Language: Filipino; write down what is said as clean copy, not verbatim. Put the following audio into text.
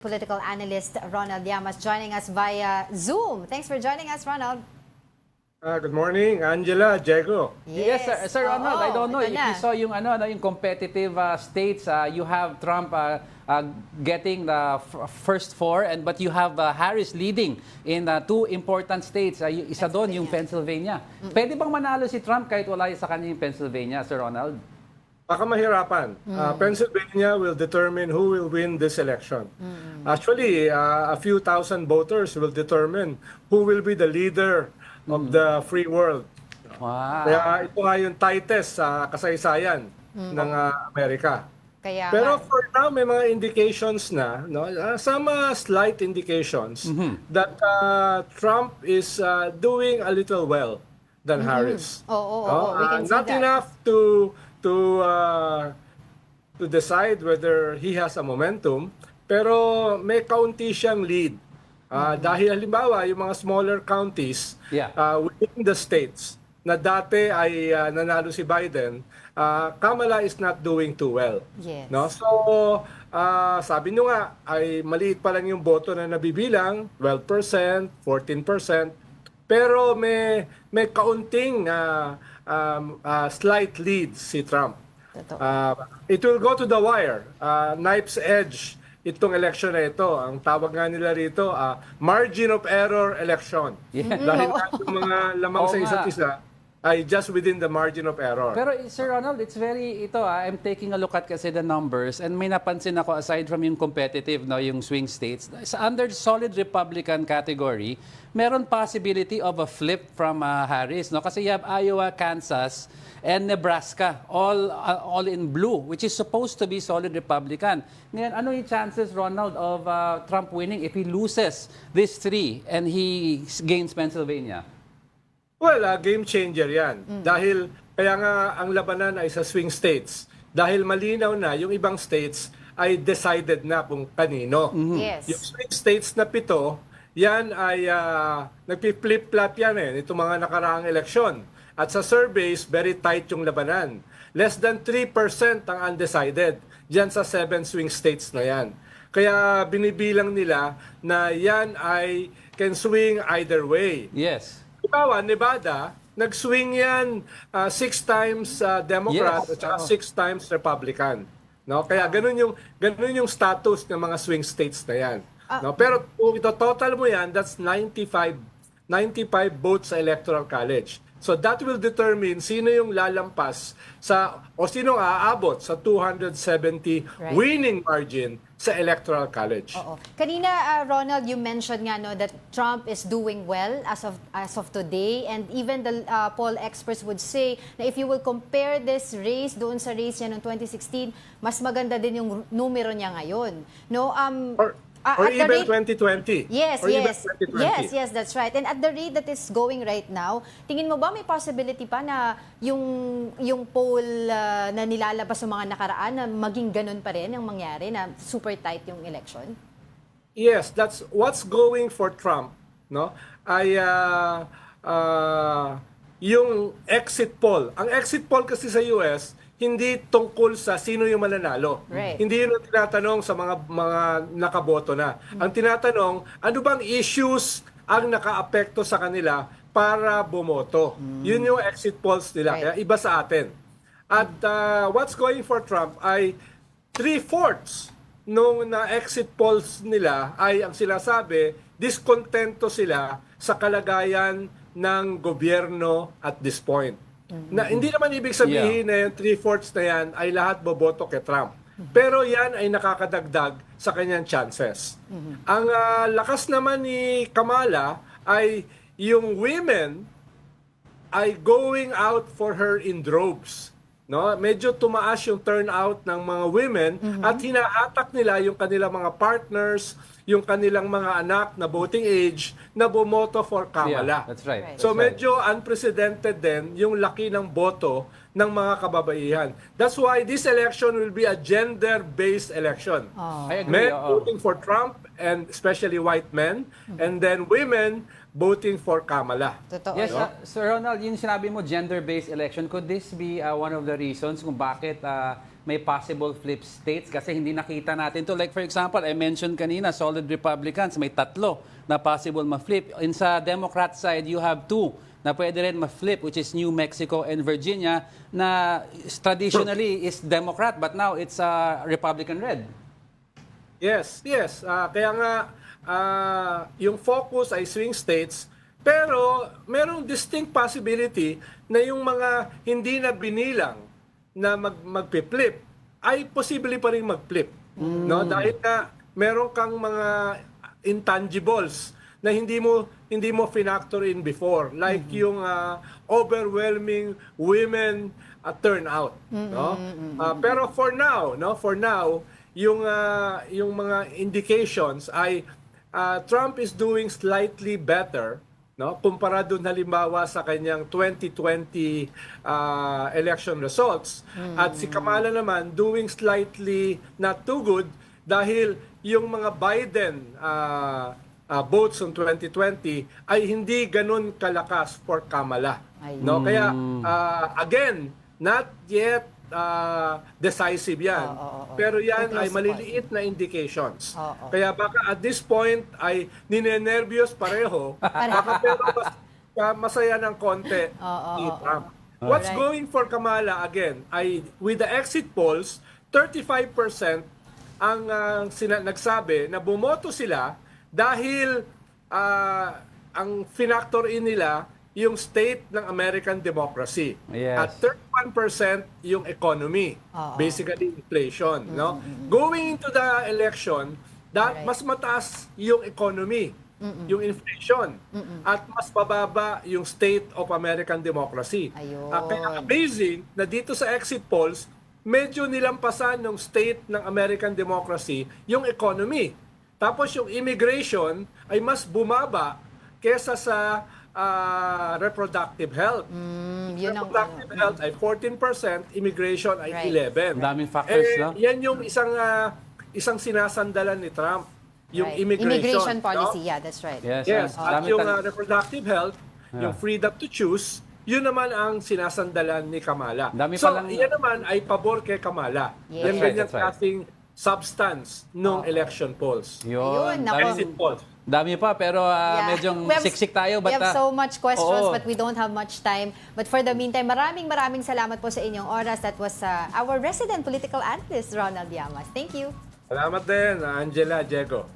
Political analyst Ronald Llamas joining us via Zoom. Thanks for joining us, Ronald. Good morning, Angela, Diego. Yes, sir. Sir Ronald, I don't know if ito na. you saw yung yung competitive states. You have Trump getting the first four, but you have Harris leading in two important states. Isa doon yung Pennsylvania. Pwede bang manalo si Trump kahit wala sa kanya yung Pennsylvania, Sir Ronald? Baka mahirapan. Pennsylvania will determine who will win this election. Actually, a few thousand voters will determine who will be the leader of the free world. Wow. Kaya ito nga yung tightest sa kasaysayan ng Amerika. Kaya Pero for now, may mga indications na, no? Some slight indications that Trump is doing a little well than Harris. We can see Not that. enough to decide whether he has a momentum, pero may kaunti siyang lead. Dahil halimbawa, yung mga smaller counties within the states na dati ay nanalo si Biden, Kamala is not doing too well. Yes. No? So, sabi nyo nga, ay maliit pa lang yung boto na nabibilang, 12%, 14%, pero may kaunting slight lead si Trump. It will go to the wire. Knife's edge itong election na ito. Ang tawag nga nila rito, margin of error election. Dahil yung mga lamang sa isa't isa ay just within the margin of error. Pero Sir Ronald, it's very, I'm taking a look at kasi the numbers and may napansin ako aside from yung competitive, no, yung swing states, under solid Republican category, meron possibility of a flip from Harris, no? Kasi you have Iowa, Kansas, and Nebraska, all in blue, which is supposed to be solid Republican. Ngayon, ano yung chances, Ronald, of Trump winning if he loses these three and he gains Pennsylvania? Well, game changer yan. Dahil, kaya nga ang labanan ay sa swing states. Dahil malinaw na yung ibang states ay decided na kung kanino. Yes. Yung swing states na 7, yan ay nagpi-flip-flop yan itong mga nakaraang eleksyon. At sa surveys, very tight yung labanan. Less than 3% ang undecided dyan sa 7 swing states na yan. Kaya binibilang nila na yan ay can swing either way. Yes. Halimbawa, Nevada, nag-swing yan 6 times Democrat at saka 6 times Republican. No? Kaya ganun yung status ng mga swing states na yan. No? Pero kung ito total mo yan, that's 95 votes sa Electoral College. So that will determine sino yung lalampas o sino aabot sa 270 winning margin sa Electoral College. Kanina, Ronald, you mentioned nga that Trump is doing well as of today, and even the poll experts would say na if you will compare this race doon sa race niya noong 2016, mas maganda din yung numero niya ngayon. No, or even 2020. Yes, or yes. Even 2020. Yes, that's right. And at the rate that is going right now, tingin mo ba may possibility pa na yung poll na nilalabas sa mga nakaraan na maging ganun pa rin ang mangyari, na super tight yung election? Yes, that's what's going for Trump, no? Ay yung exit poll. Ang exit poll kasi sa US hindi tungkol sa sino yung mananalo. Right. Hindi yun ang tinatanong sa mga nakaboto na. Ang tinatanong, ano bang issues ang nakaapekto sa kanila para bumoto? Yun yung exit polls nila. Right. Kaya iba sa atin. At what's going for Trump ay 3/4 nung na-exit polls nila ay ang sinasabi, diskontento sila sa kalagayan ng gobyerno at this point. Na hindi naman ibig sabihin na yung 3/4 na yan ay lahat boboto kay Trump. Pero yan ay nakakadagdag sa kanyang chances. Ang lakas naman ni Kamala ay yung women ay going out for her in droves. No, medyo tumaas yung turnout ng mga women at hinahatak nila yung kanilang mga partners, yung kanilang mga anak na voting age na bumoto for Kamala. Yeah, that's right. So medyo unprecedented din yung laki ng boto ng mga kababaihan. That's why this election will be a gender-based election. I agree. Men voting for Trump, and especially white men, and then women voting for Kamala. Totoo. Yes, Sir Ronald, yung sinabi mo, gender-based election, could this be one of the reasons kung bakit may possible flip states kasi hindi nakita natin to. Like for example, I mentioned kanina, solid Republicans, may 3 na possible ma-flip. In sa Democrat side, you have 2 na pwede rin ma-flip, which is New Mexico and Virginia, na traditionally is Democrat, but now it's Republican red. Yes, yes. Kaya nga, yung focus ay swing states, pero merong distinct possibility na yung mga hindi na binilang na magpi-flip ay posible pa rin mag-flip. No? Dahil na meron kang mga intangibles na hindi mo finactor in before, like yung overwhelming women turnout, no? Pero for now, yung mga indications ay Trump is doing slightly better, no, kumpara dun halimbawa sa kanyang 2020 election results, at si Kamala naman doing slightly not too good dahil yung mga Biden votes on 2020 ay hindi ganun kalakas for Kamala, no? Kaya again, not yet decisive yan. Pero yan ay maliliit na indications. Kaya baka at this point ay ninenervyos pareho. Baka pero masaya ng konti si Trump. What's going for Kamala again ay with the exit polls, 35% ang nagsabi na bumoto sila dahil ang finactor in nila yung state ng American democracy. Yes. At 31% yung economy. Basically inflation, no? Going into the election, mas mataas yung economy, yung inflation, at mas bababa yung state of American democracy. Kaya amazing na dito sa exit polls, medyo nilampasan ng state ng American democracy yung economy. Tapos yung immigration ay mas bumaba kesa sa reproductive health. Reproductive health ay 14%, immigration ay 11%. Ang daming factors, no? Yan yung isang sinasandalan ni Trump, yung immigration policy, no? yeah, that's right. Yes, at Dami yung reproductive health, yung freedom to choose, yun naman ang sinasandalan ni Kamala. So, yan naman ay pabor kay Kamala. Yes. Yung ganyan klaseng substance ng election polls. Yun. Exit polls. Dami pa, pero medyo siksik tayo. We have so much questions, oo. but we don't have much time. But for the meantime, maraming salamat po sa inyong oras. That was our resident political analyst, Ronald Llamas. Thank you. Salamat din, Angela, Diego.